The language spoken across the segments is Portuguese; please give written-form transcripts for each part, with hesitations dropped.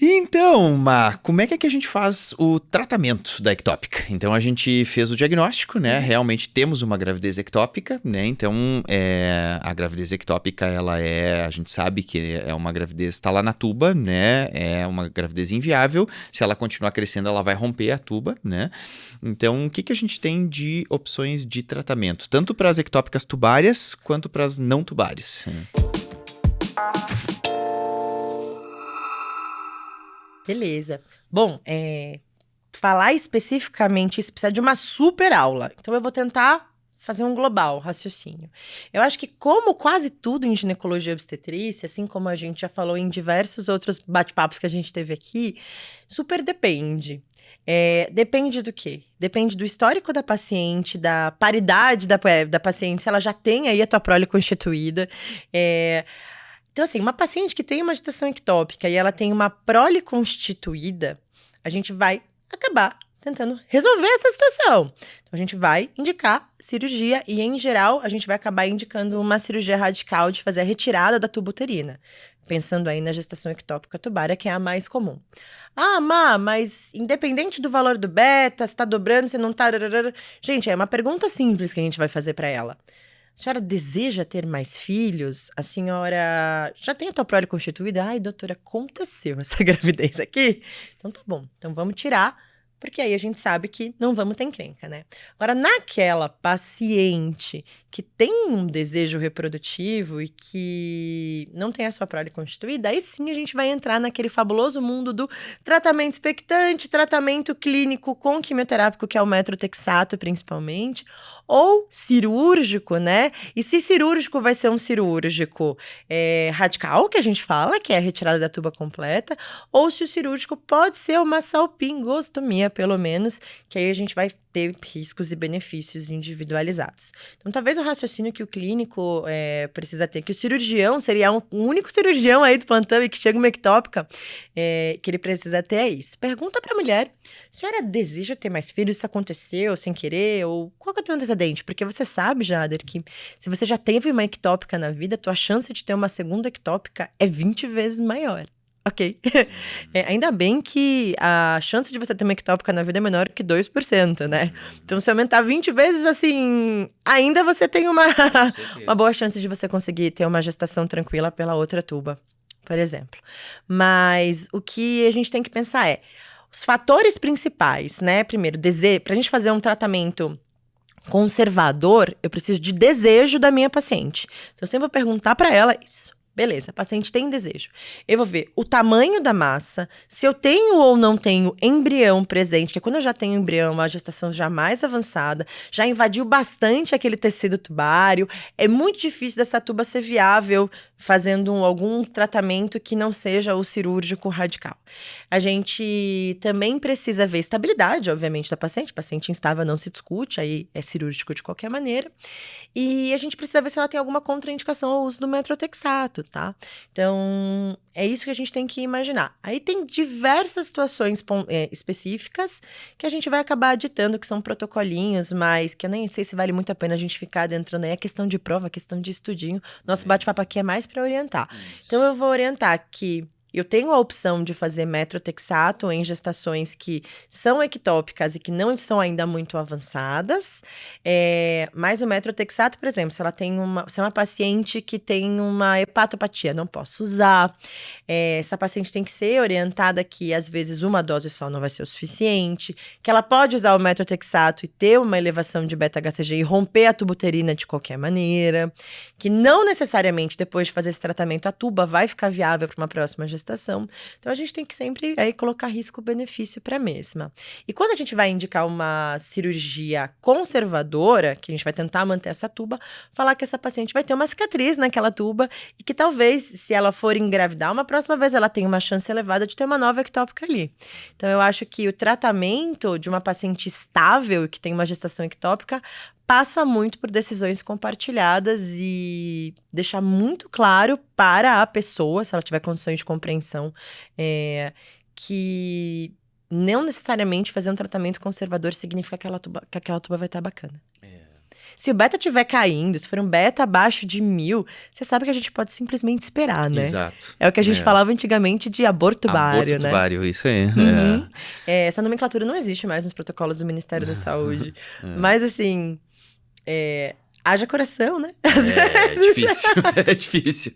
Então, como é que a gente faz o tratamento da ectópica? Então, a gente fez o diagnóstico, né? Realmente temos uma gravidez ectópica, né? Então, a gravidez ectópica, a gente sabe que é uma gravidez, está lá na tuba, né? É uma gravidez inviável. Se ela continuar crescendo, ela vai romper a tuba, né? Então, o que a gente tem de opções de tratamento? Tanto para as ectópicas tubárias, quanto para as não tubárias. Beleza. Bom, falar especificamente isso precisa de uma super aula. Então eu vou tentar fazer um global raciocínio. Eu acho que como quase tudo em ginecologia e obstetrícia, assim como a gente já falou em diversos outros bate-papos que a gente teve aqui, super depende. Depende do quê? Depende do histórico da paciente, da paridade da paciente, se ela já tem aí a tua prole constituída. Então, assim, uma paciente que tem uma gestação ectópica e ela tem uma prole constituída, a gente vai acabar tentando resolver essa situação. Então, a gente vai indicar cirurgia e, em geral, a gente vai acabar indicando uma cirurgia radical de fazer a retirada da tuba uterina. Pensando aí na gestação ectópica tubária, que é a mais comum. Ah, mas independente do valor do beta, se tá dobrando, se não tá... Gente, é uma pergunta simples que a gente vai fazer para ela. A senhora deseja ter mais filhos? A senhora já tem a tua prole constituída? Ai, doutora, aconteceu essa gravidez aqui? Então tá bom, então vamos tirar, porque aí a gente sabe que não vamos ter encrenca, né? Agora, naquela paciente que tem um desejo reprodutivo e que não tem a sua prole constituída, aí sim a gente vai entrar naquele fabuloso mundo do tratamento expectante, tratamento clínico com quimioterápico, que é o metrotexato principalmente, ou cirúrgico, né? E se cirúrgico vai ser um cirúrgico radical, que a gente fala, que é a retirada da tuba completa, ou se o cirúrgico pode ser uma salpingostomia, pelo menos, que aí a gente vai ter riscos e benefícios individualizados. Então, talvez o raciocínio que o clínico precisa ter, que o cirurgião seria o único cirurgião aí do plantão e que chega uma ectópica, que ele precisa ter é isso. Pergunta para a mulher, senhora deseja ter mais filhos? Isso aconteceu sem querer? Ou qual que é o teu antecedente? Porque você sabe, Jader, que se você já teve uma ectópica na vida, tua chance de ter uma segunda ectópica é 20 vezes maior. Ok. Ainda bem que a chance de você ter uma ectópica na vida é menor que 2%, né? Então, se aumentar 20 vezes, assim, ainda você tem uma boa chance de você conseguir ter uma gestação tranquila pela outra tuba, por exemplo. Mas o que a gente tem que pensar os fatores principais, né? Primeiro, pra gente fazer um tratamento conservador, eu preciso de desejo da minha paciente. Então, eu sempre vou perguntar para ela isso. Beleza, a paciente tem desejo. Eu vou ver o tamanho da massa, se eu tenho ou não tenho embrião presente, que quando eu já tenho embrião, a gestação já mais avançada, já invadiu bastante aquele tecido tubário, é muito difícil dessa tuba ser viável fazendo algum tratamento que não seja o cirúrgico radical. A gente também precisa ver estabilidade, obviamente, da paciente. Paciente instável não se discute, aí é cirúrgico de qualquer maneira. E a gente precisa ver se ela tem alguma contraindicação ao uso do metrotexato, tá? Então, é isso que a gente tem que imaginar. Aí tem diversas situações específicas que a gente vai acabar aditando, que são protocolinhos, mas que eu nem sei se vale muito a pena a gente ficar adentrando aí. É questão de prova, questão de estudinho. Nosso bate-papo aqui é mais para orientar. Então, eu vou orientar que eu tenho a opção de fazer metrotexato em gestações que são ectópicas e que não são ainda muito avançadas. Mas o metrotexato, por exemplo, se é uma paciente que tem uma hepatopatia, não posso usar. Essa paciente tem que ser orientada que, às vezes, uma dose só não vai ser o suficiente, que ela pode usar o metrotexato e ter uma elevação de beta-HCG e romper a tuba uterina de qualquer maneira, que não necessariamente, depois de fazer esse tratamento, a tuba vai ficar viável para uma próxima gestação. Então, a gente tem que sempre colocar risco-benefício para a mesma. E quando a gente vai indicar uma cirurgia conservadora, que a gente vai tentar manter essa tuba, falar que essa paciente vai ter uma cicatriz naquela tuba e que talvez, se ela for engravidar, uma próxima vez ela tenha uma chance elevada de ter uma nova ectópica ali. Então, eu acho que o tratamento de uma paciente estável que tem uma gestação ectópica passa muito por decisões compartilhadas e deixar muito claro para a pessoa, se ela tiver condições de compreensão, que não necessariamente fazer um tratamento conservador significa que aquela tuba vai estar bacana. Se o beta estiver caindo, se for um beta abaixo de 1000, você sabe que a gente pode simplesmente esperar, né? Exato. É o que a gente falava antigamente de aborto bário, né? Aborto bário, isso aí. Uhum. Essa nomenclatura não existe mais nos protocolos do Ministério da Saúde. Mas, assim, haja coração, né? É difícil, é difícil.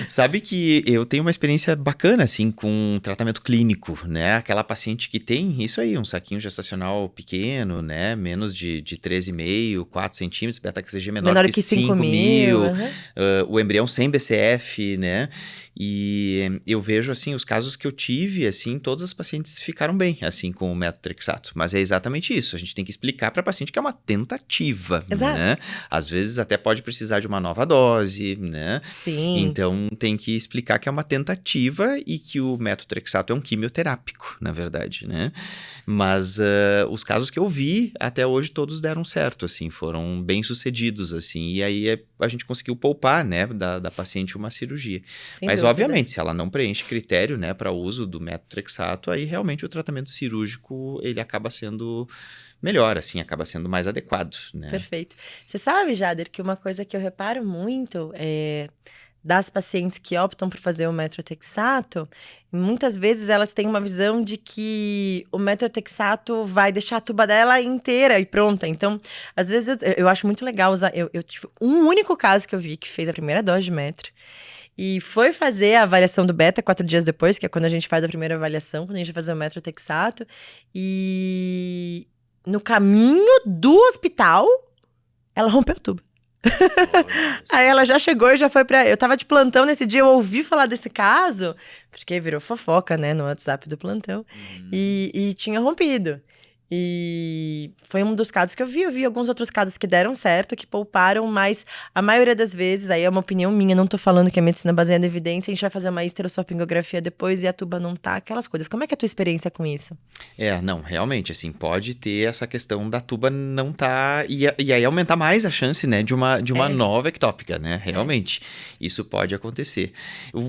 Sabe que eu tenho uma experiência bacana, assim, com tratamento clínico, né? Aquela paciente que tem isso aí, um saquinho gestacional pequeno, né? Menos de 13,5, 4 centímetros, beta-HCG menor que 5 mil, o embrião sem BCF, né? E eu vejo, assim, os casos que eu tive, assim, todas as pacientes ficaram bem, assim, com o metotrexato. Mas é exatamente isso, a gente tem que explicar para a paciente que é uma tentativa, né? Às vezes até pode precisar de uma nova dose, né? Sim. Então tem que explicar que é uma tentativa e que o metotrexato é um quimioterápico, na verdade, né? Mas os casos que eu vi, até hoje todos deram certo, assim, foram bem sucedidos, assim, e aí a gente conseguiu poupar, né, da paciente uma cirurgia. Mas, obviamente, se ela não preenche critério, né, para uso do metotrexato, aí realmente o tratamento cirúrgico, ele acaba sendo melhor, assim, acaba sendo mais adequado, né? Perfeito. Você sabe, Jader, que uma coisa que eu reparo muito das pacientes que optam por fazer o metotrexato, muitas vezes elas têm uma visão de que o metotrexato vai deixar a tuba dela inteira e pronta. Então, às vezes eu acho muito legal usar. Eu tive um único caso que eu vi que fez a primeira dose de metro e foi fazer a avaliação do beta 4 dias depois, que é quando a gente faz a primeira avaliação, quando a gente vai fazer o metotrexato. E no caminho do hospital, ela rompeu a tuba. Aí ela já chegou e já foi pra... Eu tava de plantão nesse dia, eu ouvi falar desse caso, porque virou fofoca, né, no WhatsApp do plantão, e tinha rompido. E foi um dos casos que eu vi alguns outros casos que deram certo, que pouparam, mas a maioria das vezes, aí é uma opinião minha, não tô falando que é medicina baseada em evidência, a gente vai fazer uma histerosalpingografia depois e a tuba não tá, aquelas coisas. Como é que é a tua experiência com isso? Não, realmente, assim, pode ter essa questão da tuba não tá, e aí aumentar mais a chance, né, de uma nova ectópica, né, realmente, isso pode acontecer.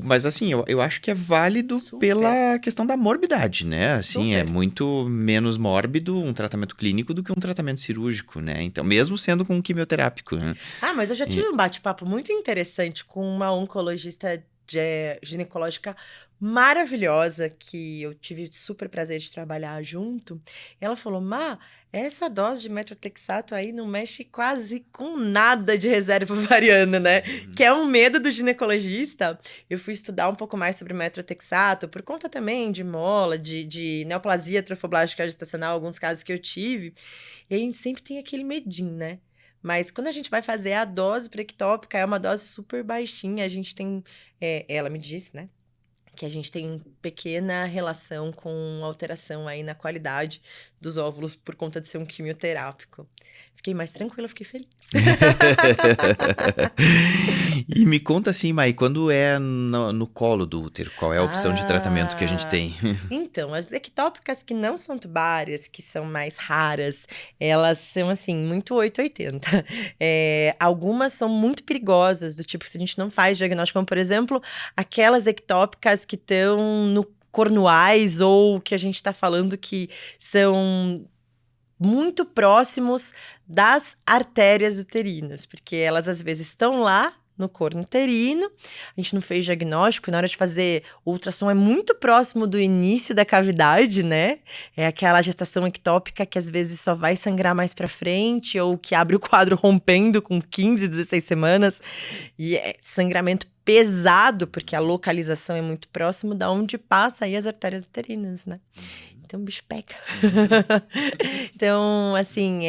Mas, assim, eu acho que é válido pela questão da morbidade, né, assim, é muito menos mórbido um tratamento clínico do que um tratamento cirúrgico, né? Então, mesmo sendo com um quimioterápico, né? Mas eu já tive um bate-papo muito interessante com uma oncologista ginecológica maravilhosa, que eu tive super prazer de trabalhar junto. Ela falou, essa dose de metotrexato aí não mexe quase com nada de reserva ovariana, né? Que é um medo do ginecologista. Eu fui estudar um pouco mais sobre metotrexato, por conta também de mola, de neoplasia trofoblástica gestacional, alguns casos que eu tive. E a gente sempre tem aquele medinho, né? Mas quando a gente vai fazer a dose pré-ectópica, é uma dose super baixinha. A gente tem... ela me disse, né? Que a gente tem pequena relação com alteração aí na qualidade dos óvulos por conta de ser um quimioterápico. Fiquei mais tranquila, fiquei feliz. E me conta assim, Mai, quando é no colo do útero, qual é a opção de tratamento que a gente tem? Então, as ectópicas que não são tubárias, que são mais raras, elas são, assim, muito 880. Algumas são muito perigosas, do tipo, se a gente não faz diagnóstico, como, por exemplo, aquelas ectópicas que estão no cornuais ou que a gente está falando que são muito próximos das artérias uterinas, porque elas às vezes estão lá no corno uterino, a gente não fez diagnóstico, e na hora de fazer o ultrassom é muito próximo do início da cavidade, né? É aquela gestação ectópica que às vezes só vai sangrar mais pra frente, ou que abre o quadro rompendo com 15, 16 semanas, e é sangramento pesado, porque a localização é muito próximo da onde passa aí as artérias uterinas, né? Então o bicho pega. Então, assim,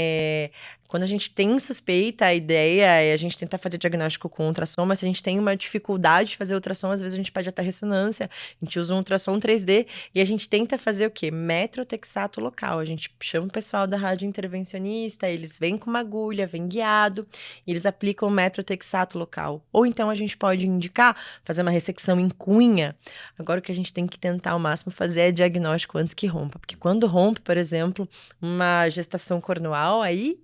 quando a gente tem suspeita, a ideia é a gente tentar fazer diagnóstico com ultrassom, mas se a gente tem uma dificuldade de fazer ultrassom, às vezes a gente pede até ressonância, a gente usa um ultrassom 3D e a gente tenta fazer o quê? Metotrexato local. A gente chama o pessoal da rádio intervencionista, eles vêm com uma agulha, vêm guiado, e eles aplicam o metotrexato local. Ou então a gente pode indicar fazer uma ressecção em cunha. Agora o que a gente tem que tentar ao máximo fazer é diagnóstico antes que rompa, porque quando rompe, por exemplo, uma gestação cornual, aí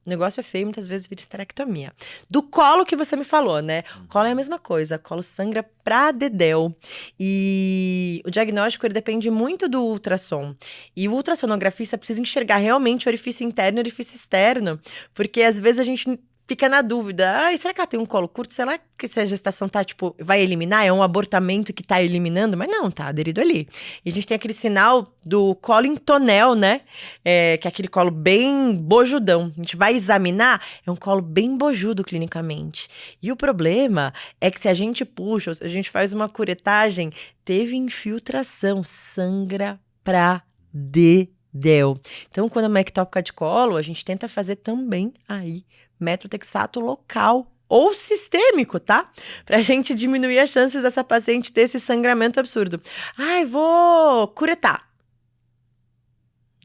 O negócio é feio, muitas vezes vira esterectomia. Do colo que você me falou, né? O colo é a mesma coisa. O colo sangra pra dedéu. E o diagnóstico, ele depende muito do ultrassom. E o ultrassonografista precisa enxergar realmente o orifício interno e o orifício externo. Porque às vezes a gente fica na dúvida. Ai, será que ela tem um colo curto? Será que se a gestação tá, tipo, vai eliminar? É um abortamento que tá eliminando? Mas não, tá aderido ali. E a gente tem aquele sinal do colo em tonel, né? Que é aquele colo bem bojudão. A gente vai examinar, é um colo bem bojudo clinicamente. E o problema é que se a gente puxa, ou se a gente faz uma curetagem, teve infiltração, sangra pra dedéu. Então, quando é uma ectópica de colo, a gente tenta fazer também aí metrotexato local ou sistêmico, tá? Pra gente diminuir as chances dessa paciente ter esse sangramento absurdo. Ai, vou curetar.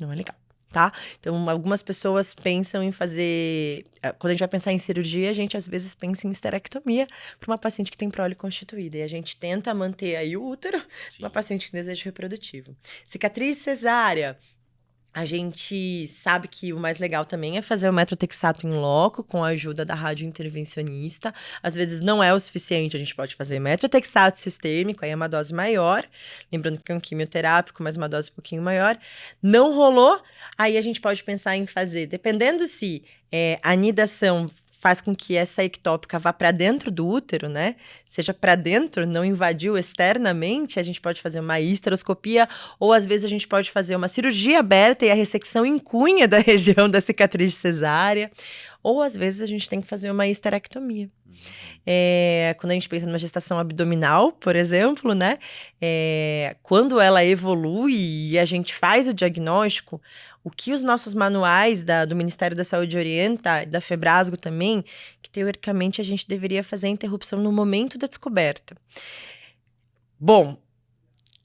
Não é legal, tá? Então, algumas pessoas pensam em fazer... Quando a gente vai pensar em cirurgia, a gente às vezes pensa em esterectomia para uma paciente que tem prole constituída. E a gente tenta manter aí o útero de uma paciente com desejo reprodutivo. Cicatriz cesárea. A gente sabe que o mais legal também é fazer o metrotexato em loco com a ajuda da radiointervencionista. Às vezes não é o suficiente, a gente pode fazer metrotexato sistêmico, aí é uma dose maior. Lembrando que é um quimioterápico, mas uma dose um pouquinho maior. Não rolou, aí a gente pode pensar em fazer, dependendo se a anidação faz com que essa ectópica vá para dentro do útero, né? Seja para dentro, não invadiu externamente, a gente pode fazer uma histeroscopia, ou às vezes a gente pode fazer uma cirurgia aberta e a ressecção em cunha da região da cicatriz cesárea, ou às vezes a gente tem que fazer uma histerectomia. Quando a gente pensa numa gestação abdominal, por exemplo, né? Quando ela evolui e a gente faz o diagnóstico, o que os nossos manuais do Ministério da Saúde orienta, da Febrasgo também, que teoricamente a gente deveria fazer a interrupção no momento da descoberta. Bom,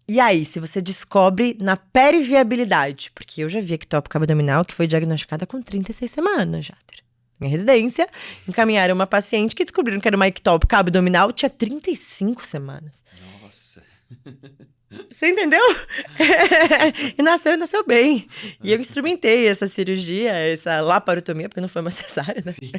e aí, se você descobre na periviabilidade, porque eu já vi ectópica abdominal que foi diagnosticada com 36 semanas, Jader. Em residência, encaminharam uma paciente que descobriram que era uma ectópica abdominal, tinha 35 semanas. Nossa. Você entendeu? E nasceu bem. E eu instrumentei essa cirurgia, essa laparotomia, porque não foi uma cesárea, né? Sim.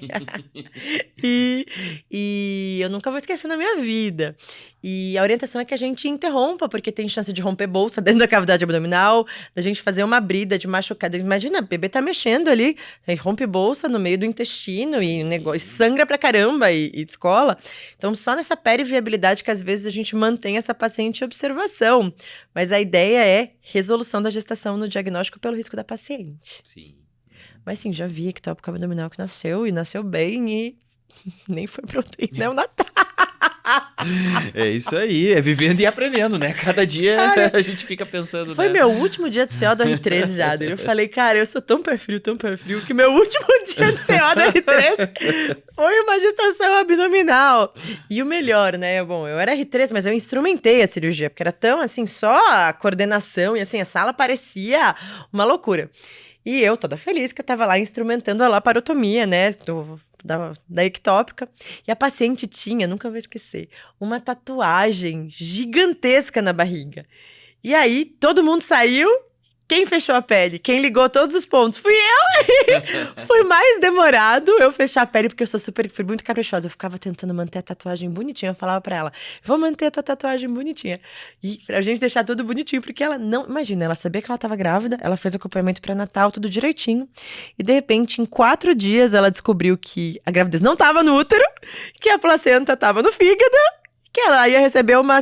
E eu nunca vou esquecer na minha vida. E a orientação é que a gente interrompa, porque tem chance de romper bolsa dentro da cavidade abdominal, da gente fazer uma brida de machucada. Imagina, o bebê tá mexendo ali, rompe bolsa no meio do intestino e o negócio sangra pra caramba e descola. Então, só nessa periviabilidade que às vezes a gente mantém essa paciente em observação. Mas a ideia é resolução da gestação no diagnóstico pelo risco da paciente. Sim. Mas sim, já vi ectópica abdominal que nasceu e nasceu bem e nem foi proteína neonatal. É isso aí, é vivendo e aprendendo, né? Cada dia a gente fica pensando... Foi meu último dia de CO do R3, Jader. Eu falei, cara, eu sou tão pé frio, que meu último dia de CO do R3 foi uma gestação abdominal. E o melhor, né? Bom, eu era R3, mas eu instrumentei a cirurgia, porque era tão, assim, só a coordenação e, assim, a sala parecia uma loucura. E eu, toda feliz, que eu tava lá instrumentando a laparotomia, né? Da ectópica. E a paciente tinha, nunca vou esquecer, uma tatuagem gigantesca na barriga. E aí, todo mundo saiu. Quem fechou a pele? Quem ligou todos os pontos? Fui eu! Foi mais demorado eu fechar a pele, porque eu fui muito caprichosa. Eu ficava tentando manter a tatuagem bonitinha. Eu falava pra ela, vou manter a tua tatuagem bonitinha. E pra gente deixar tudo bonitinho, porque ela não... Imagina, ela sabia que ela tava grávida, ela fez acompanhamento pré-natal, tudo direitinho. E de repente, em 4 dias, ela descobriu que a gravidez não tava no útero, que a placenta tava no fígado, que ela ia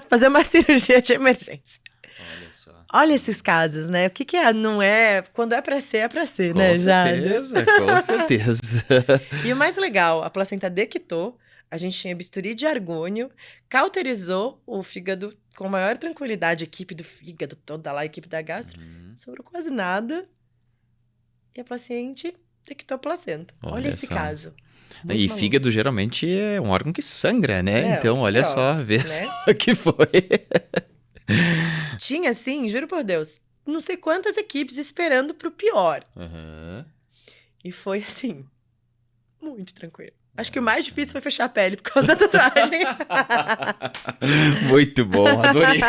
fazer uma cirurgia de emergência. Olha só. Olha esses casos, né? O que é, não é... Quando é pra ser, né, Jader? Com certeza. E o mais legal, a placenta dequitou, a gente tinha bisturi de argônio, cauterizou o fígado com maior tranquilidade, a equipe do fígado toda lá, a equipe da gastro, não sobrou quase nada, e a paciente dequitou a placenta. Olha esse só. caso. E maluco. fígado geralmente é um órgão que sangra, né? Então, olha ó, só, vê né? só que foi. Tinha, assim, juro por Deus, não sei quantas equipes esperando pro pior. Uhum. E foi, assim, muito tranquilo. Acho que o mais difícil foi fechar a pele por causa da tatuagem. Muito bom, adorei.